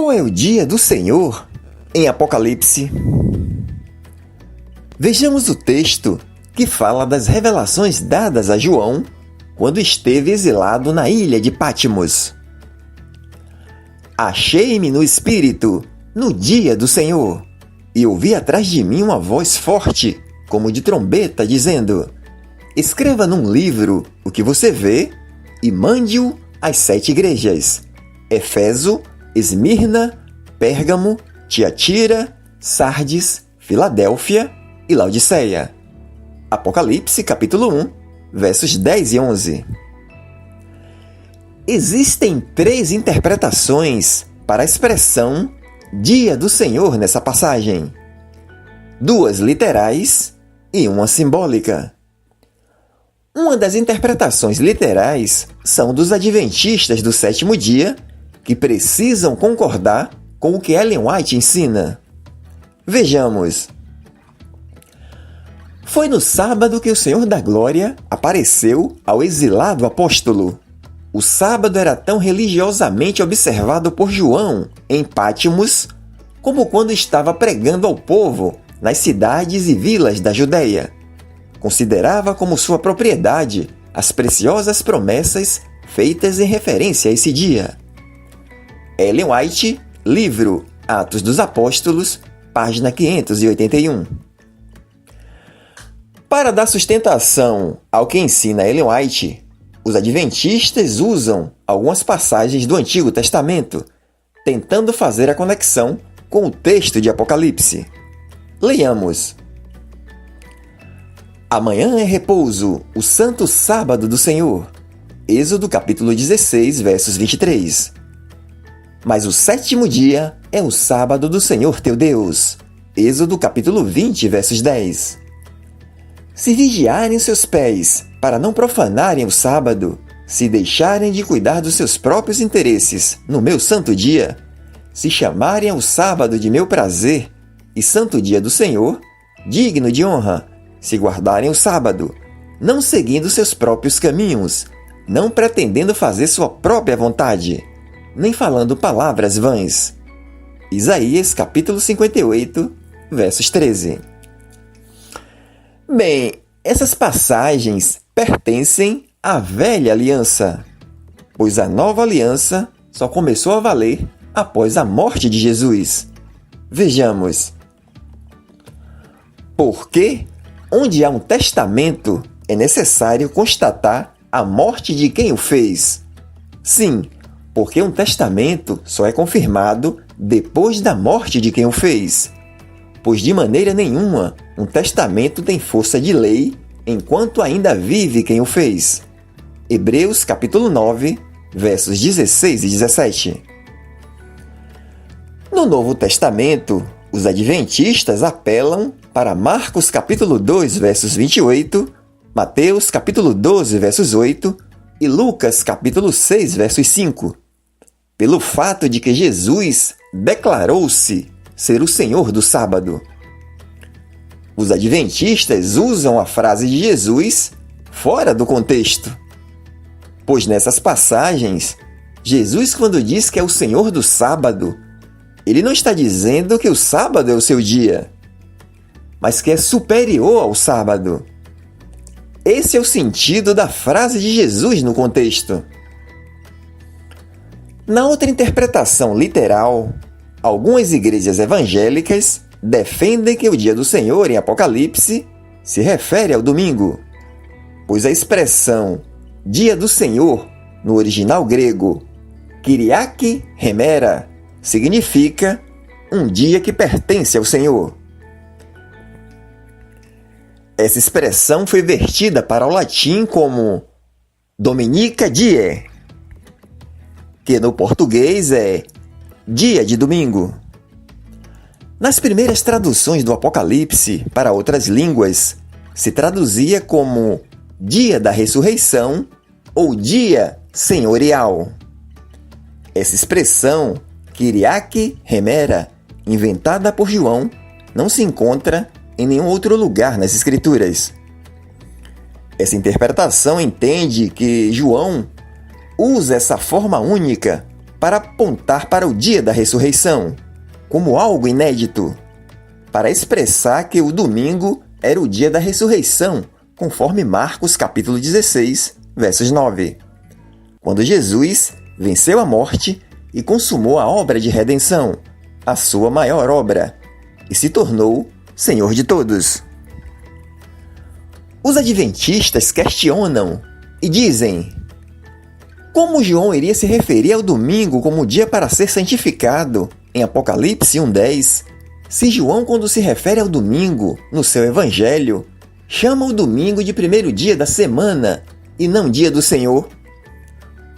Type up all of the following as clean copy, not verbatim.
Qual é o dia do Senhor em Apocalipse? Vejamos o texto que fala das revelações dadas a João quando esteve exilado na ilha de Patmos. Achei-me no Espírito no dia do Senhor, e ouvi atrás de mim uma voz forte, como de trombeta, dizendo: escreva num livro o que você vê e mande-o às 7 igrejas: Éfeso, Esmirna, Pérgamo, Tiatira, Sardes, Filadélfia e Laodiceia. Apocalipse, capítulo 1, versos 10 e 11. Existem 3 interpretações para a expressão Dia do Senhor nessa passagem: 2 literais e 1 simbólica. Uma das interpretações literais são dos adventistas do 7º dia, que precisam concordar com o que Ellen White ensina. Vejamos. Foi no sábado que o Senhor da Glória apareceu ao exilado apóstolo. O sábado era tão religiosamente observado por João em Patmos como quando estava pregando ao povo nas cidades e vilas da Judéia. Considerava como sua propriedade as preciosas promessas feitas em referência a esse dia. Ellen White, livro Atos dos Apóstolos, página 581. Para dar sustentação ao que ensina Ellen White, os adventistas usam algumas passagens do Antigo Testamento, tentando fazer a conexão com o texto de Apocalipse. Leiamos. Amanhã é repouso, o santo sábado do Senhor. Êxodo capítulo 16, versos 23. Mas o 7º dia é o sábado do Senhor teu Deus. Êxodo capítulo 20, versos 10. Se vigiarem os seus pés, para não profanarem o sábado, se deixarem de cuidar dos seus próprios interesses no meu santo dia, se chamarem ao sábado de meu prazer e santo dia do Senhor, digno de honra, se guardarem o sábado, não seguindo seus próprios caminhos, não pretendendo fazer sua própria vontade, nem falando palavras vãs. Isaías capítulo 58, versos 13. Bem, essas passagens pertencem à velha aliança, pois a nova aliança só começou a valer após a morte de Jesus. Vejamos. Porque, onde há um testamento, é necessário constatar a morte de quem o fez. Sim, porque um testamento só é confirmado depois da morte de quem o fez, pois de maneira nenhuma um testamento tem força de lei enquanto ainda vive quem o fez. Hebreus capítulo 9, versos 16 e 17. No Novo Testamento, os adventistas apelam para Marcos capítulo 2, versos 28, Mateus capítulo 12, versos 8 e Lucas capítulo 6, versos 5, pelo fato de que Jesus declarou-se ser o Senhor do sábado. Os adventistas usam a frase de Jesus fora do contexto, pois nessas passagens, Jesus, quando diz que é o Senhor do sábado, ele não está dizendo que o sábado é o seu dia, mas que é superior ao sábado. Esse é o sentido da frase de Jesus no contexto. Na outra interpretação literal, algumas igrejas evangélicas defendem que o dia do Senhor em Apocalipse se refere ao domingo, pois a expressão dia do Senhor, no original grego, Kyriake Hemera, significa um dia que pertence ao Senhor. Essa expressão foi vertida para o latim como Dominica Die, que no português é dia de domingo. Nas primeiras traduções do Apocalipse para outras línguas, se traduzia como dia da ressurreição ou dia senhorial. Essa expressão, Kyriake Hemera, inventada por João, não se encontra em nenhum outro lugar nas Escrituras. Essa interpretação entende que João usa essa forma única para apontar para o dia da ressurreição, como algo inédito, para expressar que o domingo era o dia da ressurreição, conforme Marcos capítulo 16, versos 9, quando Jesus venceu a morte e consumou a obra de redenção, a sua maior obra, e se tornou Senhor de todos. Os adventistas questionam e dizem: como João iria se referir ao domingo como dia para ser santificado em Apocalipse 1:10, se João, quando se refere ao domingo no seu evangelho, chama o domingo de primeiro dia da semana e não dia do Senhor?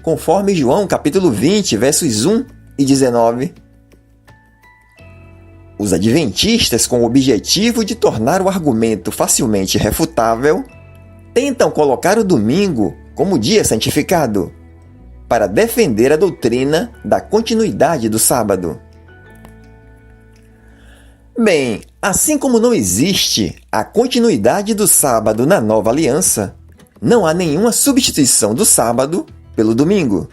Conforme João capítulo 20, versos 1 e 19. Os adventistas, com o objetivo de tornar o argumento facilmente refutável, tentam colocar o domingo como dia santificado, para defender a doutrina da continuidade do sábado. Bem, assim como não existe a continuidade do sábado na Nova Aliança, não há nenhuma substituição do sábado pelo domingo.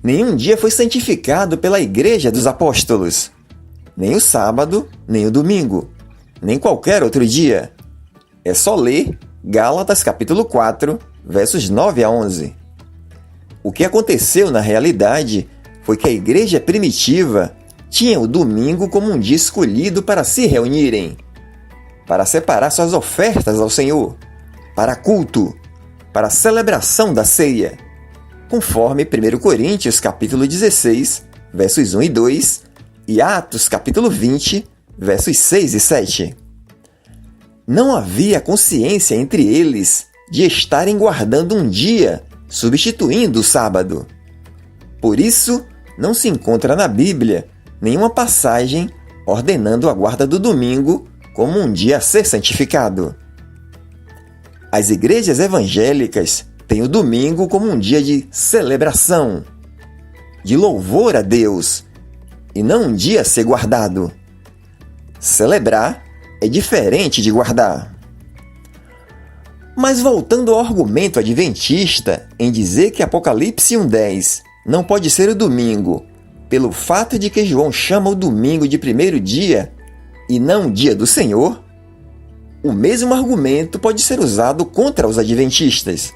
Nenhum dia foi santificado pela Igreja dos Apóstolos. Nem o sábado, nem o domingo, nem qualquer outro dia. É só ler Gálatas capítulo 4, versos 9 a 11. O que aconteceu na realidade foi que a igreja primitiva tinha o domingo como um dia escolhido para se reunirem, para separar suas ofertas ao Senhor, para culto, para a celebração da ceia, conforme 1 Coríntios capítulo 16, versos 1 e 2, e Atos capítulo 20, versos 6 e 7. Não havia consciência entre eles de estarem guardando um dia substituindo o sábado. Por isso, não se encontra na Bíblia nenhuma passagem ordenando a guarda do domingo como um dia a ser santificado. As igrejas evangélicas têm o domingo como um dia de celebração, de louvor a Deus, e não um dia a ser guardado. Celebrar é diferente de guardar. Mas voltando ao argumento adventista em dizer que Apocalipse 1:10 não pode ser o domingo, pelo fato de que João chama o domingo de primeiro dia e não dia do Senhor, o mesmo argumento pode ser usado contra os adventistas.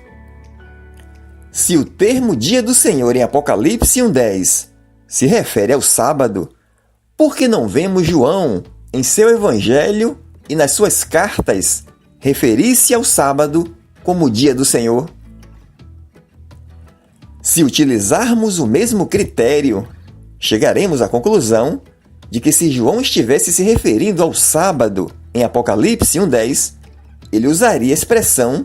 Se o termo dia do Senhor em Apocalipse 1:10 se refere ao sábado, por que não vemos João, em seu evangelho e nas suas cartas, referir-se ao sábado como dia do Senhor? Se utilizarmos o mesmo critério, chegaremos à conclusão de que se João estivesse se referindo ao sábado em Apocalipse 1:10, ele usaria a expressão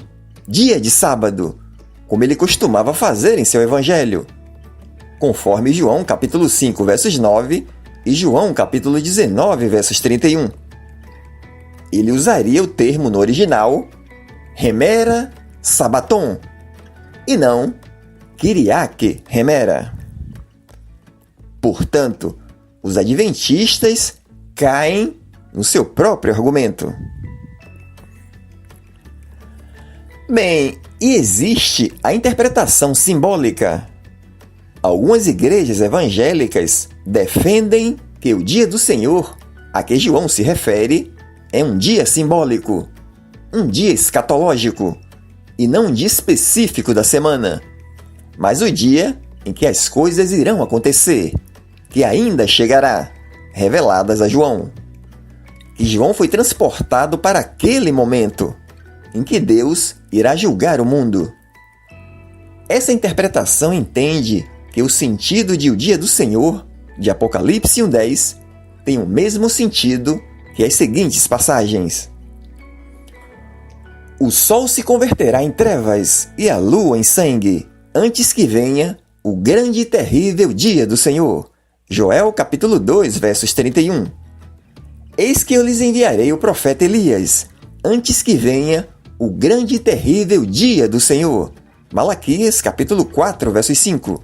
dia de sábado, como ele costumava fazer em seu evangelho, conforme João capítulo 5, versos 9 e João capítulo 19, versos 31. Ele usaria o termo no original Hemera Sabaton e não Kyriake Hemera. Portanto, os adventistas caem no seu próprio argumento. Bem, e existe a interpretação simbólica. Algumas igrejas evangélicas defendem que o dia do Senhor, a que João se refere, é um dia simbólico, um dia escatológico, e não um dia específico da semana, mas o dia em que as coisas irão acontecer, que ainda chegará, reveladas a João. Que João foi transportado para aquele momento, em que Deus irá julgar o mundo. Essa interpretação entende que o sentido de o dia do Senhor, de Apocalipse 1:10, tem o mesmo sentido que as seguintes passagens. O sol se converterá em trevas e a lua em sangue, antes que venha o grande e terrível dia do Senhor. Joel capítulo 2, versos 31. Eis que eu lhes enviarei o profeta Elias, antes que venha o grande e terrível dia do Senhor. Malaquias capítulo 4, versos 5.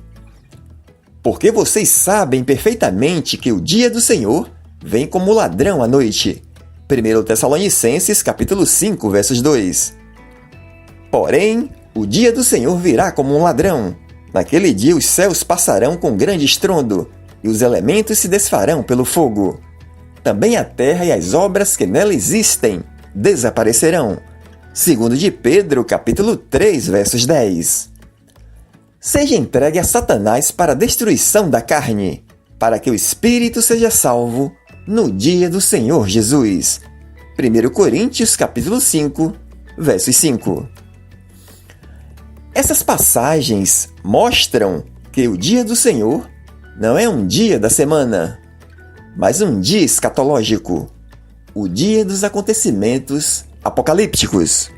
Porque vocês sabem perfeitamente que o dia do Senhor vem como ladrão à noite. 1 Tessalonicenses capítulo 5, versos 2. Porém, o dia do Senhor virá como um ladrão, Naquele dia os céus passarão com grande estrondo, e os elementos se desfarão pelo fogo. Também a terra e as obras que nela existem desaparecerão. Segundo de Pedro, capítulo 3, versos 10. Seja entregue a Satanás para a destruição da carne, para que o espírito seja salvo no dia do Senhor Jesus. 1 Coríntios, capítulo 5, versos 5. Essas passagens mostram que o dia do Senhor não é um dia da semana, mas um dia escatológico, o dia dos acontecimentos apocalípticos.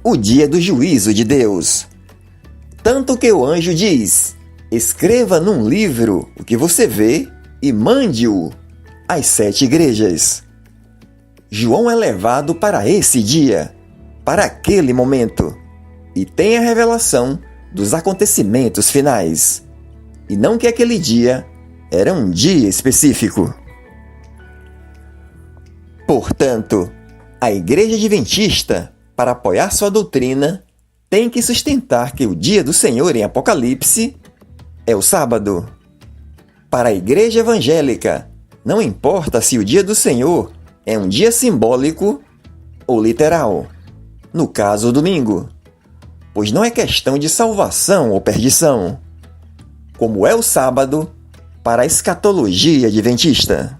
O dia do juízo de Deus. Tanto que o anjo diz: escreva num livro o que você vê e mande-o às 7 igrejas. João é levado para esse dia, para aquele momento, e tem a revelação dos acontecimentos finais. E não que aquele dia era um dia específico. Portanto, a Igreja Adventista, para apoiar sua doutrina, tem que sustentar que o dia do Senhor em Apocalipse é o sábado. Para a Igreja Evangélica, não importa se o dia do Senhor é um dia simbólico ou literal, no caso o domingo, pois não é questão de salvação ou perdição, como é o sábado para a escatologia adventista.